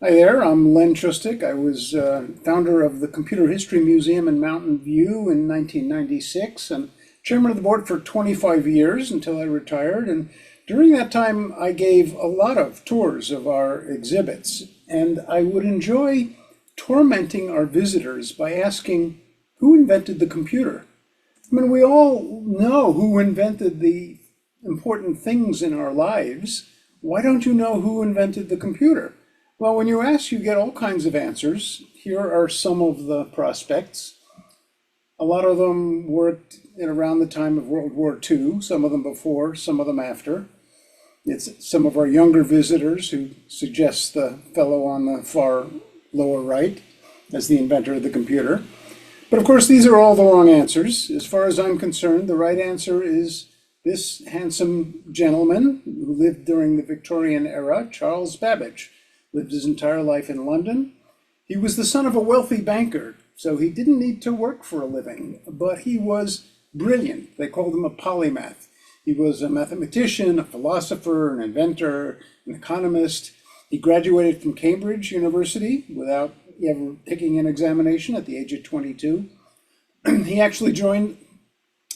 Hi there, I'm Len Shustek. I was founder of the Computer History Museum in Mountain View in 1996 and chairman of the board for 25 years until I retired. And during that time, I gave a lot of tours of our exhibits. And I would enjoy tormenting our visitors by asking, who invented the computer? I mean, we all know who invented the important things in our lives. Why don't you know who invented the computer? Well, when you ask, you get all kinds of answers. Here are some of the prospects. A lot of them worked at around the time of World War II, some of them before, some of them after. It's some of our younger visitors who suggest the fellow on the far lower right as the inventor of the computer. But of course, these are all the wrong answers. As far as I'm concerned, the right answer is this handsome gentleman who lived during the Victorian era, Charles Babbage. Lived his entire life in London. He was the son of a wealthy banker, so he didn't need to work for a living, but he was brilliant. They called him a polymath. He was a mathematician, a philosopher, an inventor, an economist. He graduated from Cambridge University without ever taking an examination at the age of 22. He actually joined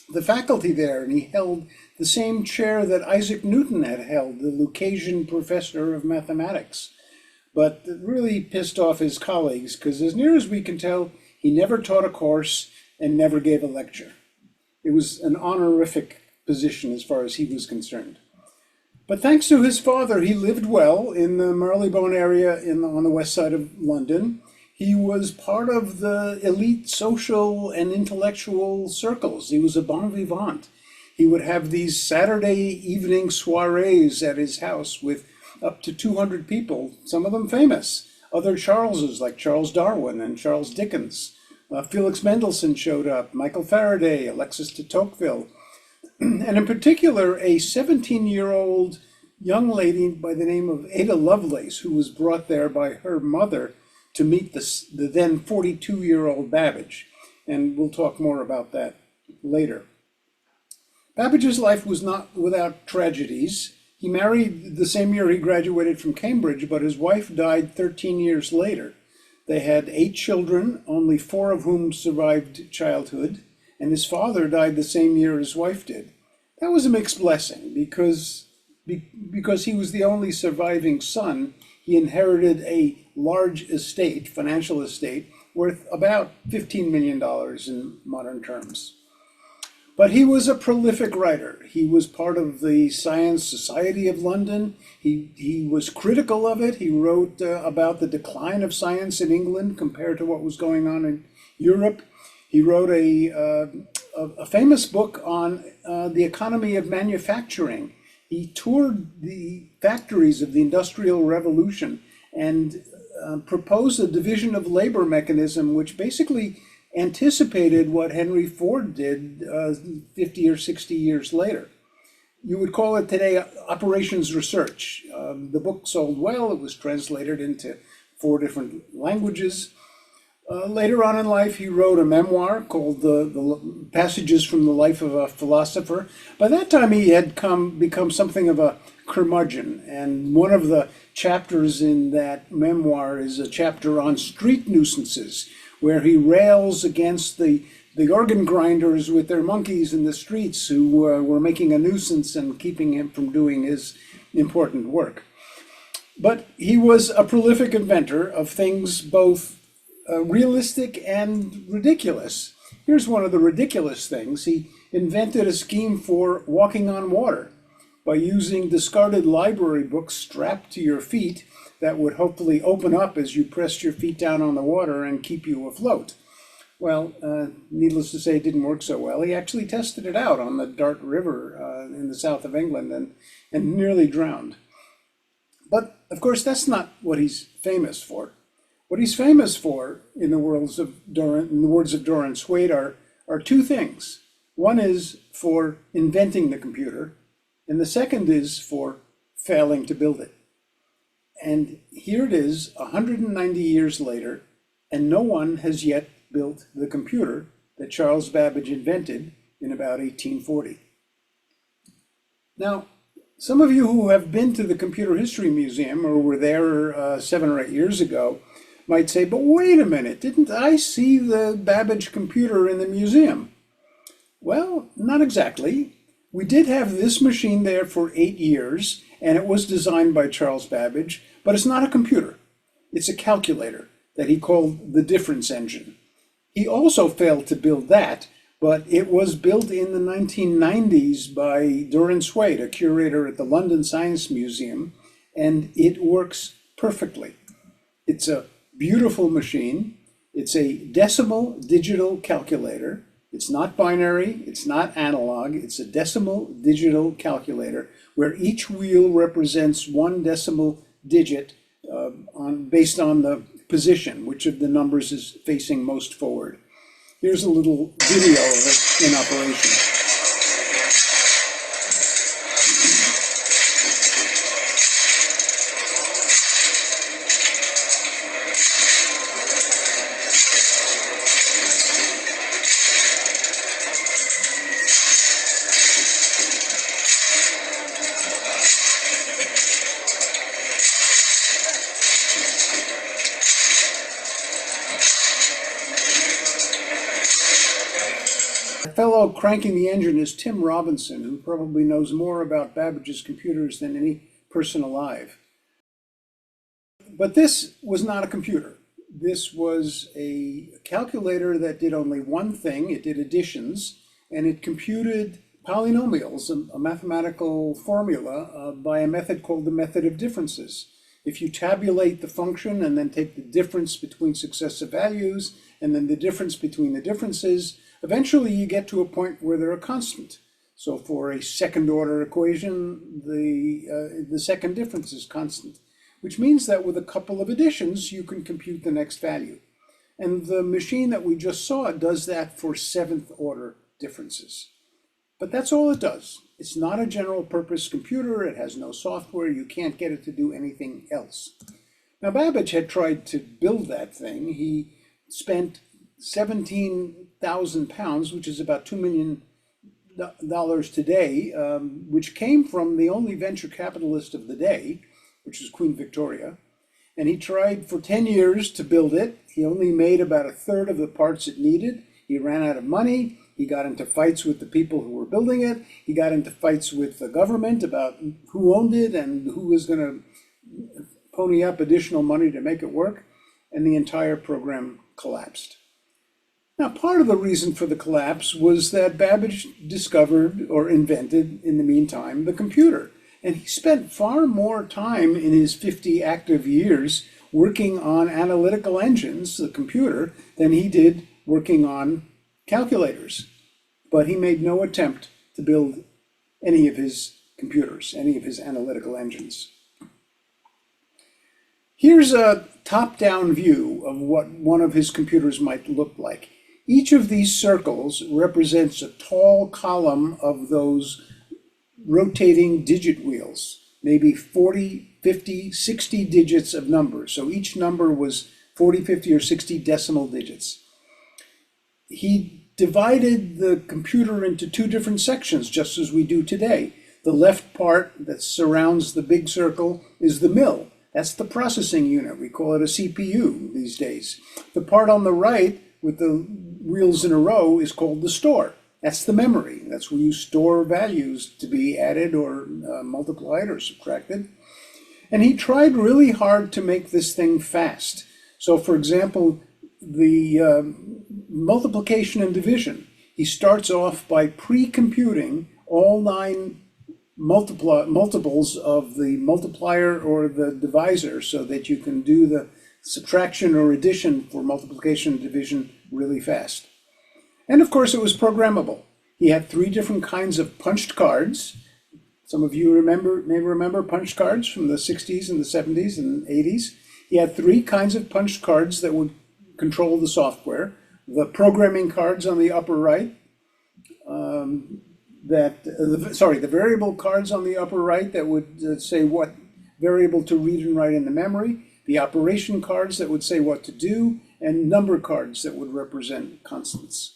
the faculty there, and he held the same chair that Isaac Newton had held, the Lucasian Professor of Mathematics. But it really pissed off his colleagues because, as near as we can tell, he never taught a course and never gave a lecture. It was an honorific position as far as he was concerned. But thanks to his father, he lived well in the Marylebone area on the west side of London. He was part of the elite social and intellectual circles. He was a bon vivant. He would have these Saturday evening soirees at his house with up to 200 people, some of them famous. Other Charleses like Charles Darwin and Charles Dickens. Felix Mendelssohn showed up, Michael Faraday, Alexis de Tocqueville, and in particular a 17-year-old young lady by the name of Ada Lovelace, who was brought there by her mother to meet the then 42-year-old Babbage. And we'll talk more about that later. Babbage's life was not without tragedies. He married the same year he graduated from Cambridge, but his wife died 13 years later. They had 8 children, only 4 of whom survived childhood, and his father died the same year his wife did. That was a mixed blessing because he was the only surviving son. He inherited a large estate, financial estate, worth about $15 million in modern terms. But he was a prolific writer. He was part of the Science Society of London. He was critical of it. He wrote about the decline of science in England compared to what was going on in Europe. He wrote a famous book on the economy of manufacturing. He toured the factories of the Industrial Revolution and proposed a division of labor mechanism, which basically anticipated what Henry Ford did 50 or 60 years later. You would call it today operations research. The book sold well. It was translated into 4 different languages. Later on in life, he wrote a memoir called the Passages from the Life of a Philosopher. By that time, he had become something of a curmudgeon, and one of the chapters in that memoir is a chapter on street nuisances, where he rails against the organ grinders with their monkeys in the streets who were making a nuisance and keeping him from doing his important work. But he was a prolific inventor of things both realistic and ridiculous. Here's one of the ridiculous things. He invented a scheme for walking on water by using discarded library books strapped to your feet that would hopefully open up as you pressed your feet down on the water and keep you afloat. Well, needless to say, it didn't work so well. He actually tested it out on the Dart River in the south of England and nearly drowned. But of course, that's not what he's famous for. What he's famous for, in the words of Doran Swade, are 2 things. One is for inventing the computer, and the second is for failing to build it. And here it is, 190 years later, and no one has yet built the computer that Charles Babbage invented in about 1840. Now, Some of you who have been to the Computer History Museum or were there 7 or 8 years ago might say, but wait a minute, didn't I see the Babbage computer in the museum? Well, not exactly. We did have this machine there for 8 years, and it was designed by Charles Babbage, but it's not a computer. It's a calculator that he called the difference engine. He also failed to build that, but it was built in the 1990s by Durrance Wade, a curator at the London Science Museum, and it works perfectly. It's a beautiful machine. It's a decimal digital calculator. It's not binary, it's not analog, it's a decimal digital calculator where each wheel represents one decimal digit based on the position, which of the numbers is facing most forward. Here's a little video of it in operation. The fellow cranking the engine is Tim Robinson, who probably knows more about Babbage's computers than any person alive. But this was not a computer. This was a calculator that did only one thing. It did additions, and it computed polynomials, a mathematical formula, by a method called the method of differences. If you tabulate the function and then take the difference between successive values and then the difference between the differences, eventually you get to a point where they're a constant. So for a second order equation, the second difference is constant, which means that with a couple of additions, you can compute the next value. And the machine that we just saw does that for seventh order differences. But that's all it does. It's not a general purpose computer. It has no software. You can't get it to do anything else. Now, Babbage had tried to build that thing. He spent £17,000, which is about $2 million today, which came from the only venture capitalist of the day, which was Queen Victoria. And he tried for 10 years to build it. He only made about a third of the parts it needed. He ran out of money. He got into fights with the people who were building it. He got into fights with the government about who owned it and who was going to pony up additional money to make it work. And the entire program collapsed. Now, part of the reason for the collapse was that Babbage discovered or invented, in the meantime, the computer. And he spent far more time in his 50 active years working on analytical engines, the computer, than he did working on calculators. But he made no attempt to build any of his computers, any of his analytical engines. Here's a top-down view of what one of his computers might look like. Each of these circles represents a tall column of those rotating digit wheels, maybe 40, 50, 60 digits of numbers. So each number was 40, 50, or 60 decimal digits. He divided the computer into two different sections, just as we do today. The left part that surrounds the big circle is the mill. That's the processing unit. We call it a CPU these days. The part on the right with the wheels in a row is called the store. That's the memory. That's where you store values to be added or multiplied or subtracted. And he tried really hard to make this thing fast. So for example, the multiplication and division, he starts off by pre-computing all 9 multiples of the multiplier or the divisor so that you can do the subtraction or addition for multiplication and division really fast. And of course, it was programmable. He had 3 different kinds of punched cards. Some of you may remember punched cards from the 60s and the 70s and 80s. He had 3 kinds of punched cards that would control the software. The programming cards on the upper right, the variable cards on the upper right that would say what variable to read and write in the memory, the operation cards that would say what to do, and number cards that would represent constants.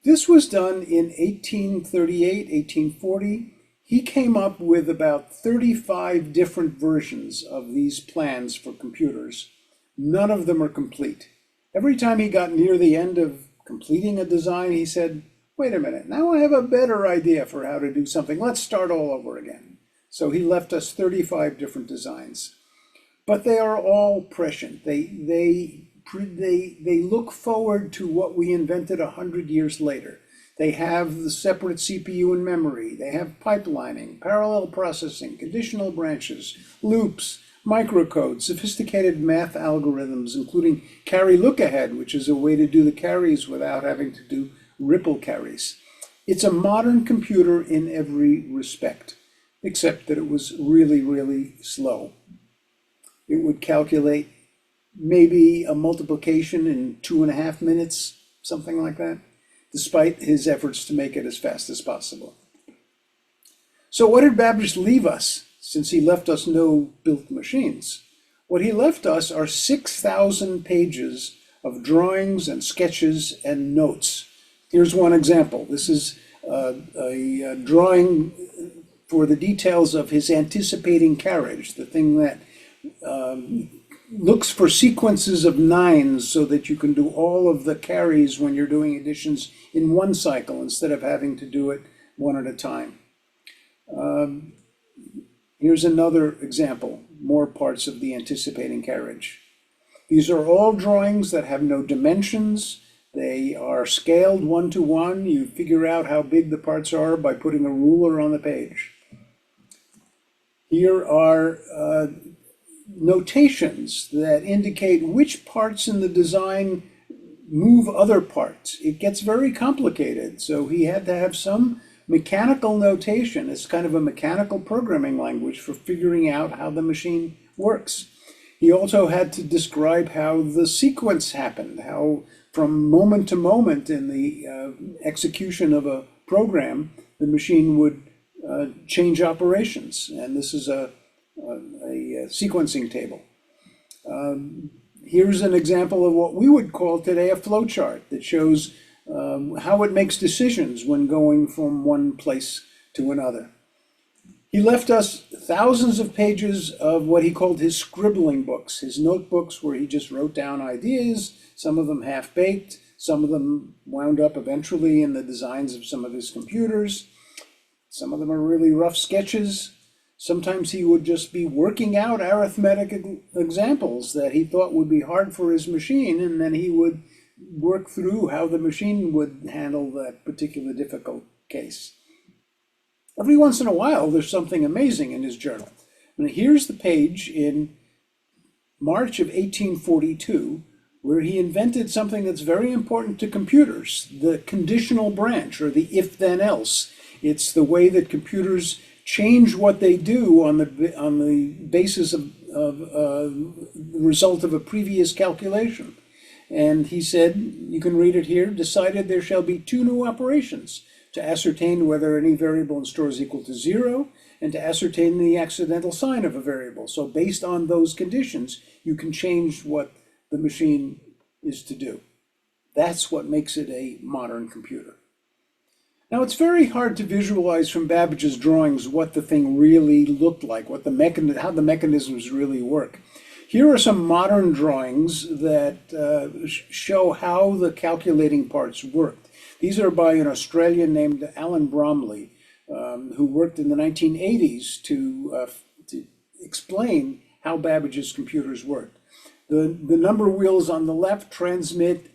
This was done in 1838, 1840. He came up with about 35 different versions of these plans for computers. None of them are complete. Every time he got near the end of completing a design, he said, wait a minute, now I have a better idea for how to do something. Let's start all over again. So he left us 35 different designs. But they are all prescient. They look forward to what we invented 100 years later. They have the separate CPU and memory. They have pipelining, parallel processing, conditional branches, loops, microcode, sophisticated math algorithms, including carry look-ahead, which is a way to do the carries without having to do ripple carries. It's a modern computer in every respect, except that it was really, really slow. It would calculate maybe a multiplication in 2.5 minutes, something like that, despite his efforts to make it as fast as possible. So what did Babbage leave us, since he left us no built machines? What he left us are 6,000 pages of drawings and sketches and notes. Here's one example. This is a drawing for the details of his anticipating carriage, the thing that looks for sequences of nines so that you can do all of the carries when you're doing additions in one cycle instead of having to do it one at a time. Here's another example, more parts of the anticipating carriage. These are all drawings that have no dimensions. They are scaled 1-to-1. You figure out how big the parts are by putting a ruler on the page. Here are notations that indicate which parts in the design move other parts. It gets very complicated, so he had to have some mechanical notation. It's kind of a mechanical programming language for figuring out how the machine works. He also had to describe how the sequence happened, how from moment to moment in the execution of a program, the machine would change operations. And this is a sequencing table. Here's an example of what we would call today a flowchart that shows how it makes decisions when going from one place to another. He left us thousands of pages of what he called his scribbling books, his notebooks where he just wrote down ideas, some of them half-baked, some of them wound up eventually in the designs of some of his computers. Some of them are really rough sketches. Sometimes he would just be working out arithmetic examples that he thought would be hard for his machine, and then he would work through how the machine would handle that particular difficult case. Every once in a while, there's something amazing in his journal. And here's the page in March of 1842, where he invented something that's very important to computers, the conditional branch, or the if-then-else. It's the way that computers change what they do on the basis of the result of a previous calculation. And he said, you can read it here, decided there shall be 2 new operations, to ascertain whether any variable in store is equal to 0, and to ascertain the accidental sign of a variable. So based on those conditions, you can change what the machine is to do. That's what makes it a modern computer. Now, it's very hard to visualize from Babbage's drawings what the thing really looked like, what how the mechanisms really work. Here are some modern drawings that show how the calculating parts worked. These are by an Australian named Alan Bromley, who worked in the 1980s to explain how Babbage's computers worked. The number wheels on the left transmit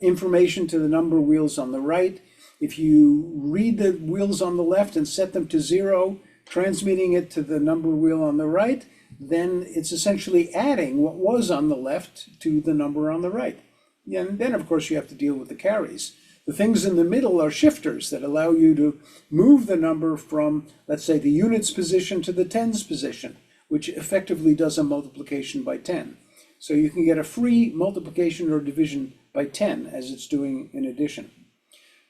information to the number wheels on the right. If you read the wheels on the left and set them to 0, transmitting it to the number wheel on the right, then it's essentially adding what was on the left to the number on the right. And then, of course, you have to deal with the carries. The things in the middle are shifters that allow you to move the number from, let's say, the units position to the tens position, which effectively does a multiplication by 10. So you can get a free multiplication or division by 10 as it's doing in addition.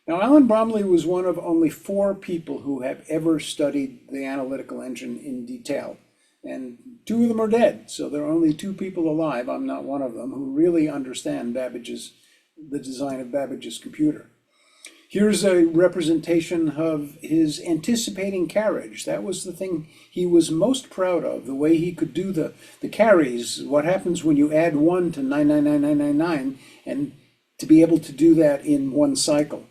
Now, Alan Bromley was one of only 4 people who have ever studied the analytical engine in detail. And 2 of them are dead, so there are only 2 people alive, I'm not one of them, who really understand the design of Babbage's computer. Here's a representation of his anticipating carriage. That was the thing he was most proud of, the way he could do the carries, what happens when you add 1 to 99999, and to be able to do that in one cycle.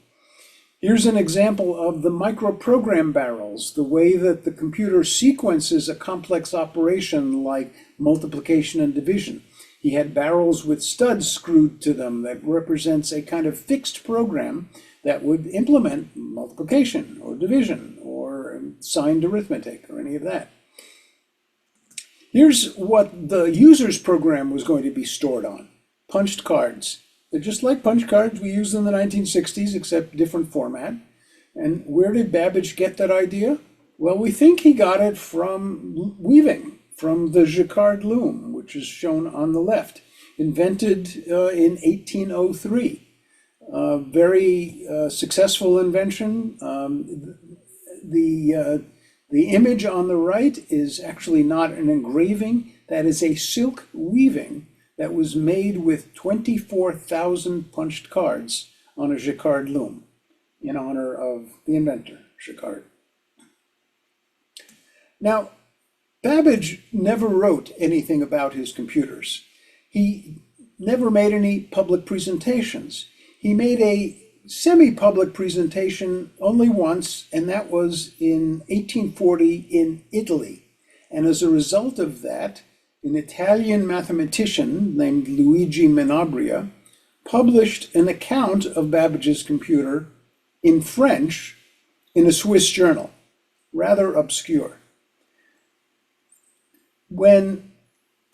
Here's an example of the microprogram barrels, the way that the computer sequences a complex operation like multiplication and division. He had barrels with studs screwed to them that represents a kind of fixed program that would implement multiplication or division or signed arithmetic or any of that. Here's what the user's program was going to be stored on: punched cards. They're just like punch cards we used in the 1960s, except different format. And where did Babbage get that idea? Well, we think he got it from weaving, from the jacquard loom, which is shown on the left, invented in 1803. Very successful invention. The image on the right is actually not an engraving. That is a silk weaving that was made with 24,000 punched cards on a jacquard loom in honor of the inventor, Jacquard. Now, Babbage never wrote anything about his computers. He never made any public presentations. He made a semi-public presentation only once, and that was in 1840 in Italy. And as a result of that, an Italian mathematician named Luigi Menabrea published an account of Babbage's computer in French in a Swiss journal, rather obscure. When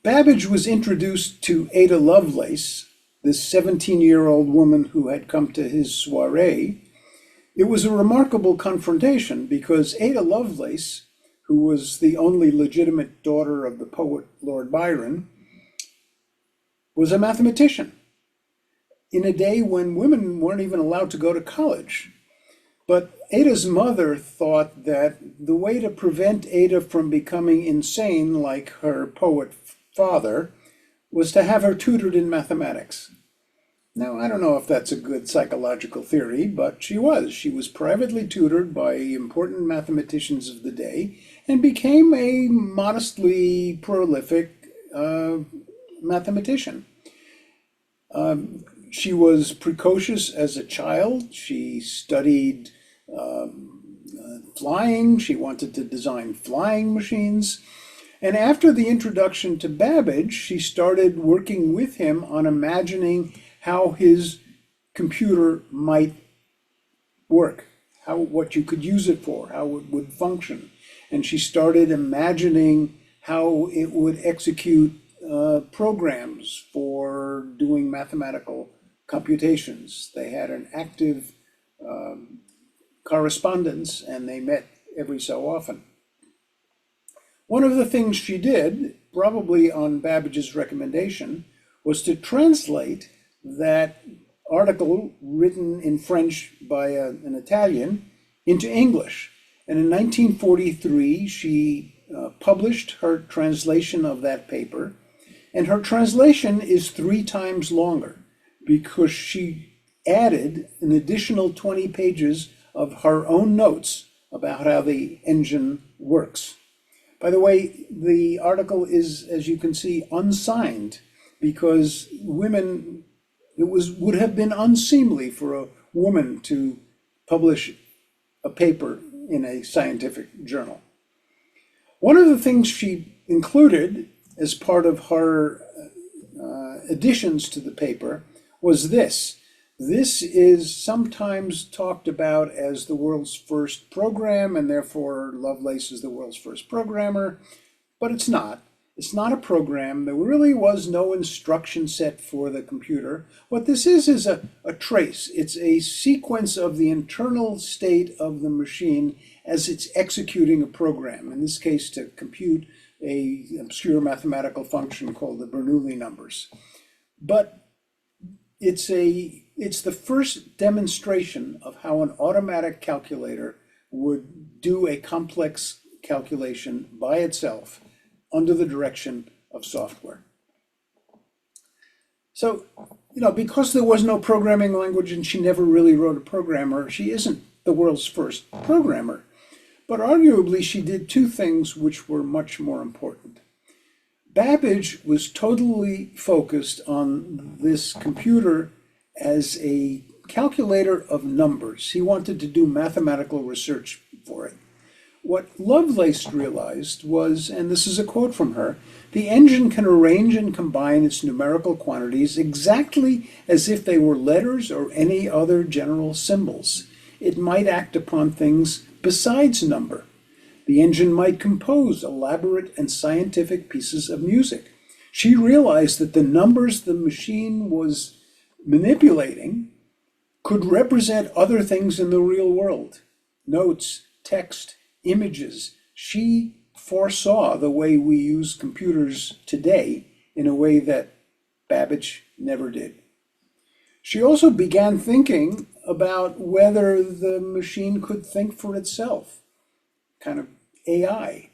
Babbage was introduced to Ada Lovelace, this 17-year-old woman who had come to his soiree, it was a remarkable confrontation because Ada Lovelace, who was the only legitimate daughter of the poet Lord Byron, was a mathematician in a day when women weren't even allowed to go to college. But Ada's mother thought that the way to prevent Ada from becoming insane like her poet father was to have her tutored in mathematics. Now, I don't know if that's a good psychological theory, but she was. She was privately tutored by important mathematicians of the day and became a modestly prolific mathematician. She was precocious as a child. She studied flying. She wanted to design flying machines. And after the introduction to Babbage, she started working with him on imagining how his computer might work, what you could use it for, how it would function. And she started imagining how it would execute programs for doing mathematical computations. They had an active correspondence, and they met every so often. One of the things she did, probably on Babbage's recommendation, was to translate that article written in French by an Italian into English. And in 1943, she published her translation of that paper. And her translation is 3 times longer because she added an additional 20 pages of her own notes about how the engine works. By the way, the article is, as you can see, unsigned because would have been unseemly for a woman to publish a paper in a scientific journal. One of the things she included as part of her additions to the paper was this. This is sometimes talked about as the world's first program, and therefore Lovelace is the world's first programmer, but it's not. It's not a program. There really was no instruction set for the computer. What this is a trace. It's a sequence of the internal state of the machine as it's executing a program, in this case to compute an obscure mathematical function called the Bernoulli numbers. But it's the first demonstration of how an automatic calculator would do a complex calculation by itself under the direction of software. So, because there was no programming language and she never really wrote a programmer, she isn't the world's first programmer. But arguably, she did two things which were much more important. Babbage was totally focused on this computer as a calculator of numbers. He wanted to do mathematical research for it. What Lovelace realized was, and this is a quote from her, the engine can arrange and combine its numerical quantities exactly as if they were letters or any other general symbols. It might act upon things besides number. The engine might compose elaborate and scientific pieces of music. She realized that the numbers the machine was manipulating could represent other things in the real world. Notes, text, images. She foresaw the way we use computers today in a way that Babbage never did. She also began thinking about whether the machine could think for itself, kind of AI.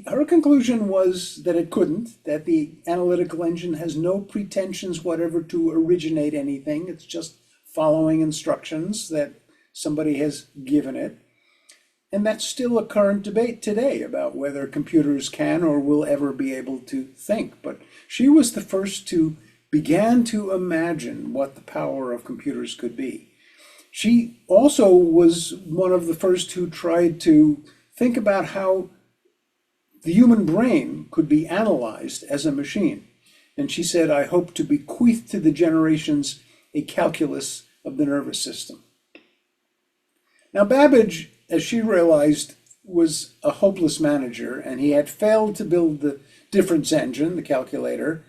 Her conclusion was that it couldn't, that the analytical engine has no pretensions whatever to originate anything. It's just following instructions that somebody has given it. And that's still a current debate today about whether computers can or will ever be able to think. But she was the first to begin to imagine what the power of computers could be. She also was one of the first who tried to think about how the human brain could be analyzed as a machine. And she said, I hope to bequeath to the generations a calculus of the nervous system. Now, Babbage, as she realized, was a hopeless manager, and he had failed to build the difference engine, the calculator,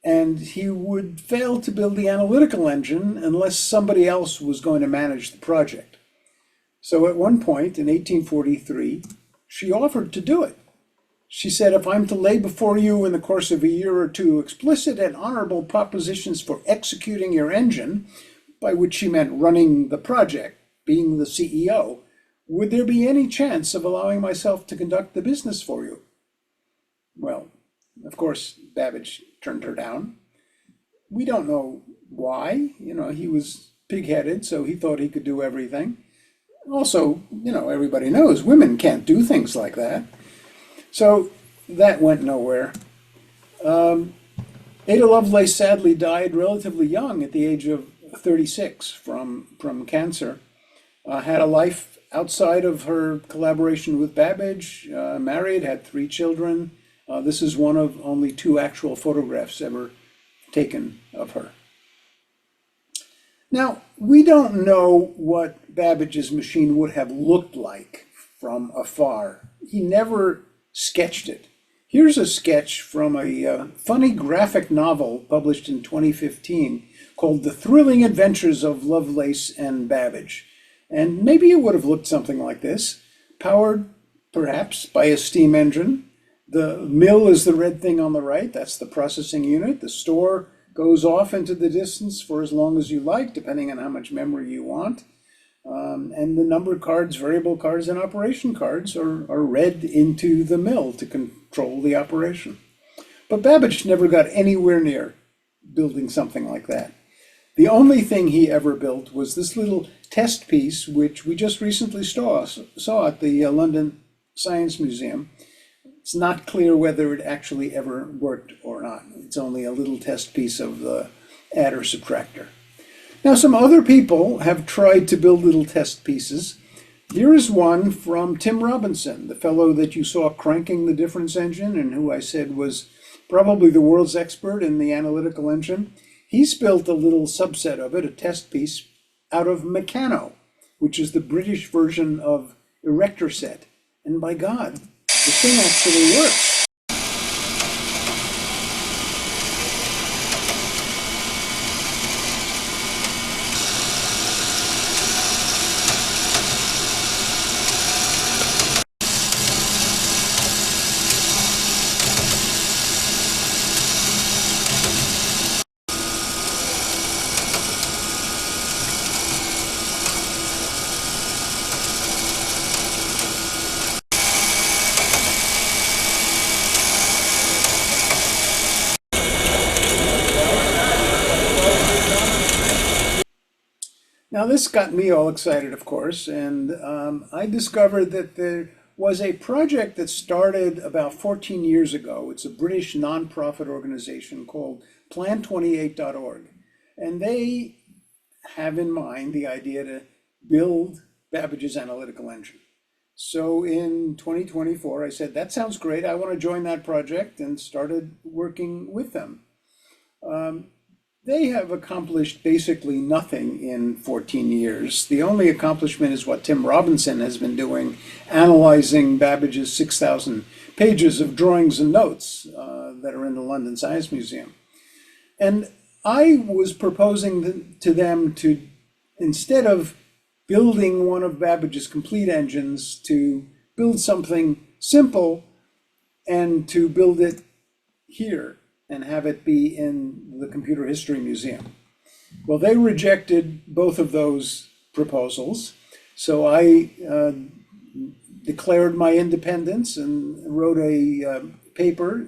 and he would fail to build the analytical engine unless somebody else was going to manage the project. So at one point in 1843, she offered to do it. She said, if I'm to lay before you in the course of a year or two explicit and honorable propositions for executing your engine, by which she meant running the project, being the CEO, would there be any chance of allowing myself to conduct the business for you? Well, of course, Babbage turned her down. We don't know why. He was pig-headed, so he thought he could do everything. Also, everybody knows women can't do things like that. So that went nowhere. Ada Lovelace sadly died relatively young at the age of 36 from cancer. Had a life outside of her collaboration with Babbage, married, had 3 children. This is one of only 2 actual photographs ever taken of her. Now, we don't know what Babbage's machine would have looked like from afar. He never sketched it. Here's a sketch from a funny graphic novel published in 2015 called The Thrilling Adventures of Lovelace and Babbage. And maybe it would have looked something like this, powered perhaps by a steam engine. The mill is the red thing on the right, that's the processing unit. The store goes off into the distance for as long as you like, depending on how much memory you want. And the number cards, variable cards, and operation cards are read into the mill to control the operation. But Babbage never got anywhere near building something like that. The only thing he ever built was this little test piece, which we just recently saw at the London Science Museum. It's not clear whether it actually ever worked or not. It's only a little test piece of the adder-subtractor. Now, some other people have tried to build little test pieces. Here is one from Tim Robinson, the fellow that you saw cranking the difference engine and who I said was probably the world's expert in the analytical engine. He's built a little subset of it, a test piece, out of Meccano, which is the British version of Erector Set. And by God, the thing actually works. Now, this got me all excited, of course, and I discovered that there was a project that started about 14 years ago. It's a British nonprofit organization called Plan28.org, and they have in mind the idea to build Babbage's analytical engine. So in 2024, I said, that sounds great. I want to join that project, and started working with them. They have accomplished basically nothing in 14 years. The only accomplishment is what Tim Robinson has been doing, analyzing Babbage's 6,000 pages of drawings and notes that are in the London Science Museum. And I was proposing to them to, instead of building one of Babbage's complete engines, to build something simple and to build it here and have it be in the Computer History Museum. Well, they rejected both of those proposals. So I declared my independence and wrote a paper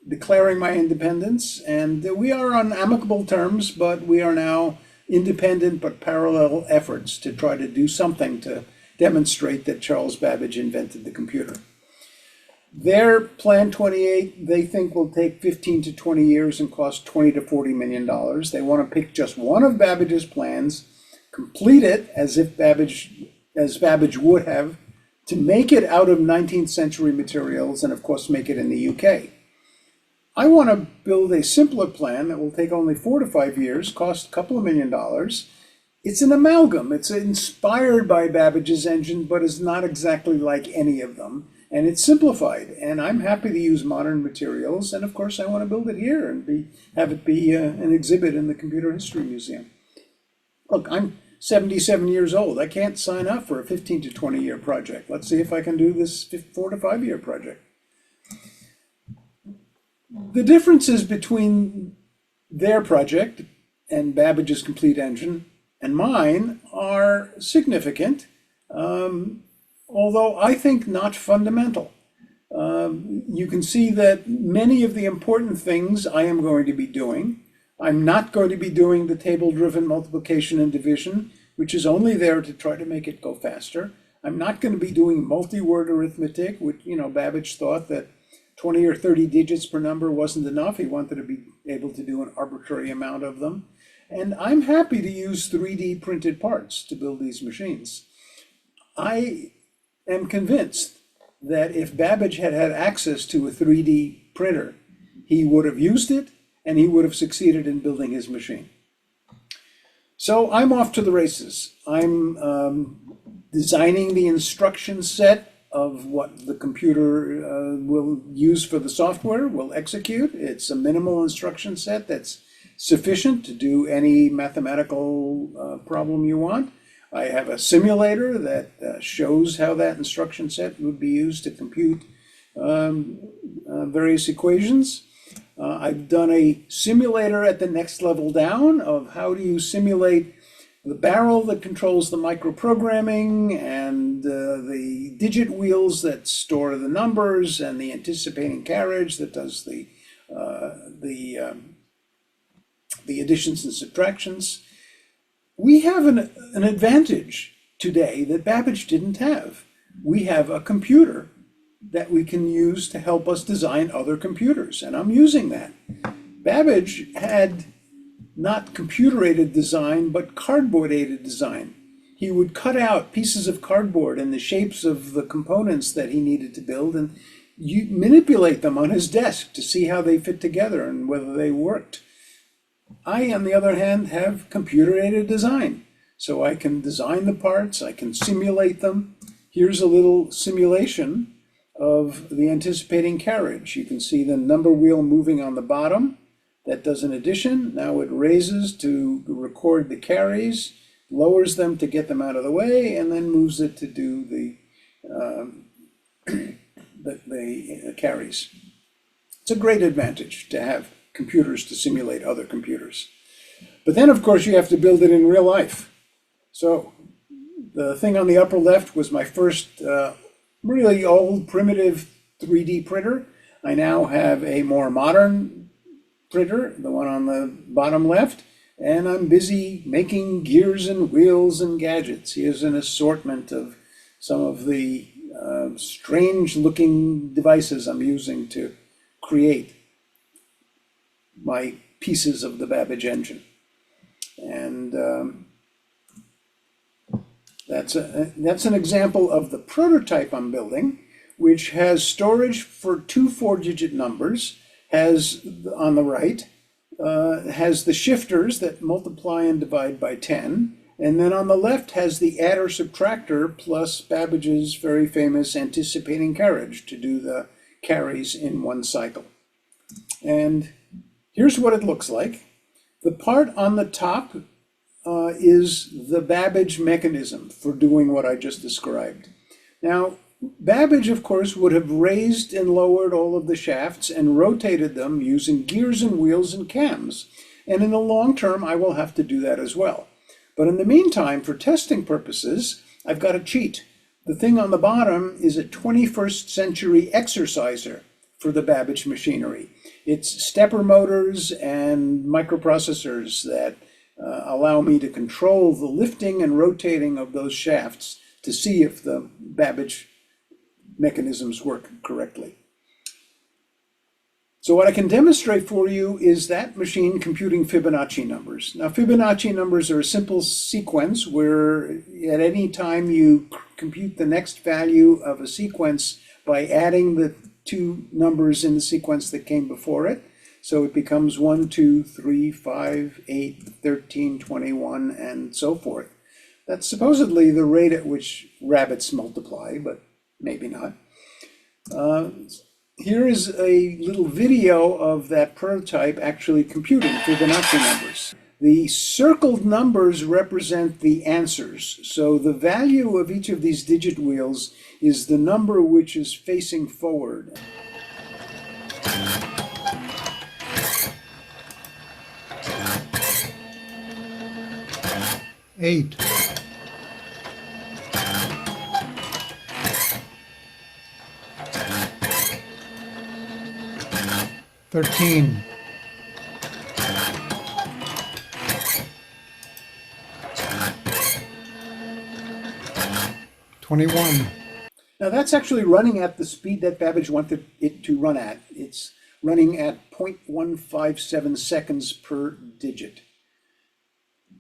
declaring my independence. And we are on amicable terms, but we are now independent but parallel efforts to try to do something to demonstrate that Charles Babbage invented the computer. Their Plan 28, they think, will take 15 to 20 years and cost $20 to $40 million. They want to pick just one of Babbage's plans, complete it as Babbage would have, to make it out of 19th century materials, and of course make it in the UK. I want to build a simpler plan that will take only 4 to 5 years, cost a couple of $1 million. It's an amalgam. It's inspired by Babbage's engine, but is not exactly like any of them. And it's simplified, and I'm happy to use modern materials. And of course, I want to build it here and have it be an exhibit in the Computer History Museum. Look, I'm 77 years old. I can't sign up for a 15 to 20 year project. Let's see if I can do this 4 to 5 year project. The differences between their project and Babbage's complete engine and mine are significant. Although I think not fundamental. You can see that many of the important things I am going to be doing. I'm not going to be doing the table-driven multiplication and division, which is only there to try to make it go faster. I'm not going to be doing multi-word arithmetic, which, Babbage thought that 20 or 30 digits per number wasn't enough. He wanted to be able to do an arbitrary amount of them. And I'm happy to use 3D printed parts to build these machines. I am convinced that if Babbage had had access to a 3D printer, he would have used it and he would have succeeded in building his machine. So I'm off to the races. I'm designing the instruction set of what the computer will use for the software, will execute. It's a minimal instruction set that's sufficient to do any mathematical problem you want. I have a simulator that shows how that instruction set would be used to compute various equations. I've done a simulator at the next level down of how do you simulate the barrel that controls the microprogramming and the digit wheels that store the numbers and the anticipating carriage that does the additions and subtractions. We have an advantage today that Babbage didn't have. We have a computer that we can use to help us design other computers, and I'm using that. Babbage had not computer-aided design, but cardboard-aided design. He would cut out pieces of cardboard in the shapes of the components that he needed to build and manipulate them on his desk to see how they fit together and whether they worked. I, on the other hand, have computer-aided design. So I can design the parts, I can simulate them. Here's a little simulation of the anticipating carriage. You can see the number wheel moving on the bottom. That does an addition. Now it raises to record the carries, lowers them to get them out of the way, and then moves it to do the carries. It's a great advantage to have computers to simulate other computers. But then, of course, you have to build it in real life. So the thing on the upper left was my first really old primitive 3D printer. I now have a more modern printer, the one on the bottom left, and I'm busy making gears and wheels and gadgets. Here's an assortment of some of the strange looking devices I'm using to create my pieces of the Babbage engine. And that's an example of the prototype I'm building, which has storage for two 4-digit numbers, has on the right, has the shifters that multiply and divide by 10, and then on the left has the adder subtractor plus Babbage's very famous anticipating carriage to do the carries in one cycle. And here's what it looks like. The part on the top is the Babbage mechanism for doing what I just described. Now, Babbage, of course, would have raised and lowered all of the shafts and rotated them using gears and wheels and cams. And in the long term, I will have to do that as well. But in the meantime, for testing purposes, I've got a cheat. The thing on the bottom is a 21st century exerciser for the Babbage machinery. It's stepper motors and microprocessors that allow me to control the lifting and rotating of those shafts to see if the Babbage mechanisms work correctly. So what I can demonstrate for you is that machine computing Fibonacci numbers. Now, Fibonacci numbers are a simple sequence where at any time you compute the next value of a sequence by adding the two numbers in the sequence that came before it. So it becomes 1, 2, 3, 5, 8, 13, 21, and so forth. That's supposedly the rate at which rabbits multiply, but maybe not. Here is a little video of that prototype actually computing Fibonacci numbers. The circled numbers represent the answers. So the value of each of these digit wheels is the number which is facing forward. Eight. 13. 21. Now that's actually running at the speed that Babbage wanted it to run at. It's running at 0.157 seconds per digit.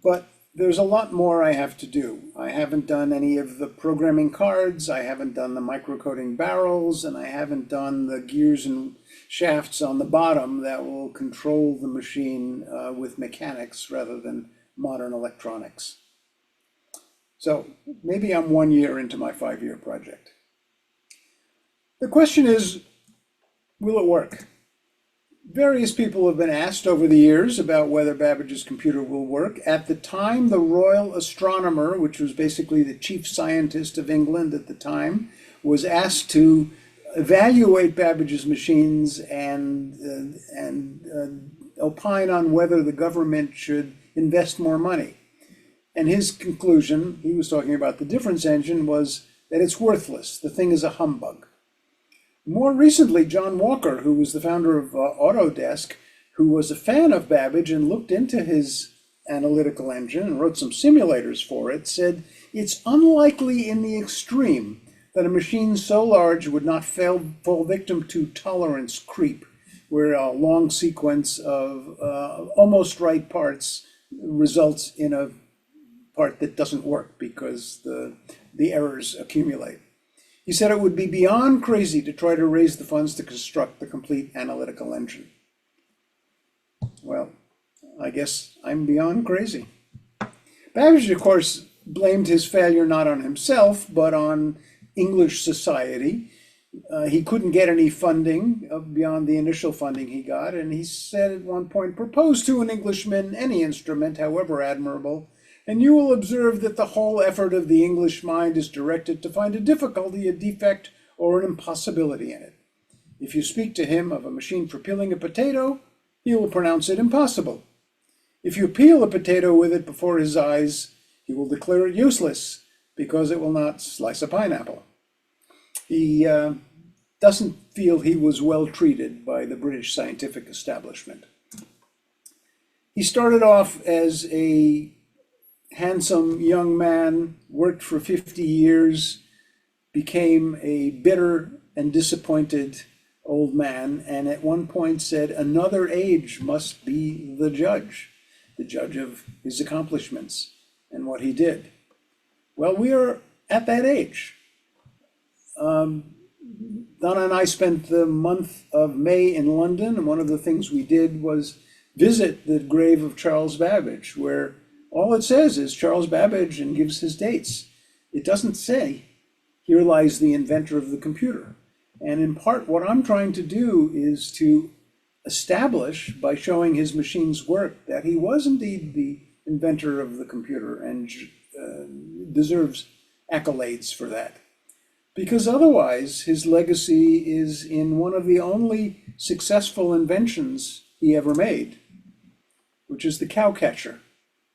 But there's a lot more I have to do. I haven't done any of the programming cards, I haven't done the microcoding barrels, and I haven't done the gears and shafts on the bottom that will control the machine with mechanics rather than modern electronics. So maybe I'm 1 year into my 5-year project. The question is, will it work? Various people have been asked over the years about whether Babbage's computer will work. At the time, the Royal Astronomer, which was basically the chief scientist of England at the time, was asked to evaluate Babbage's machines and opine on whether the government should invest more money. And his conclusion, he was talking about the difference engine, was that it's worthless. The thing is a humbug. More recently, John Walker, who was the founder of Autodesk, who was a fan of Babbage and looked into his analytical engine and wrote some simulators for it, said it's unlikely in the extreme that a machine so large would not fall victim to tolerance creep, where a long sequence of almost right parts results in a part that doesn't work because the errors accumulate. He said it would be beyond crazy to try to raise the funds to construct the complete analytical engine. Well, I guess I'm beyond crazy. Babbage, of course, blamed his failure not on himself, but on English society. He couldn't get any funding beyond the initial funding he got, and he said at one point, "Propose to an Englishman any instrument, however admirable, and you will observe that the whole effort of the English mind is directed to find a difficulty, a defect, or an impossibility in it. If you speak to him of a machine for peeling a potato, he will pronounce it impossible. If you peel a potato with it before his eyes, he will declare it useless because it will not slice a pineapple." He doesn't feel he was well treated by the British scientific establishment. He started off as a handsome young man, worked for 50 years, became a bitter and disappointed old man, and at one point said, another age must be the judge of his accomplishments and what he did. Well, we are at that age. Donna and I spent the month of May in London, and one of the things we did was visit the grave of Charles Babbage, where all it says is Charles Babbage and gives his dates. It doesn't say, here lies the inventor of the computer. And in part, what I'm trying to do is to establish, by showing his machine's work, that he was indeed the inventor of the computer and deserves accolades for that. Because otherwise, his legacy is in one of the only successful inventions he ever made, which is the cow catcher,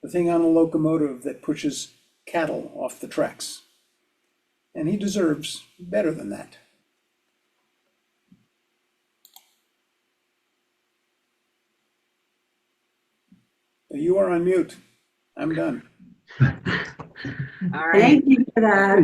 the thing on a locomotive that pushes cattle off the tracks. And he deserves better than that. You are on mute. I'm done. All right. Thank you for that.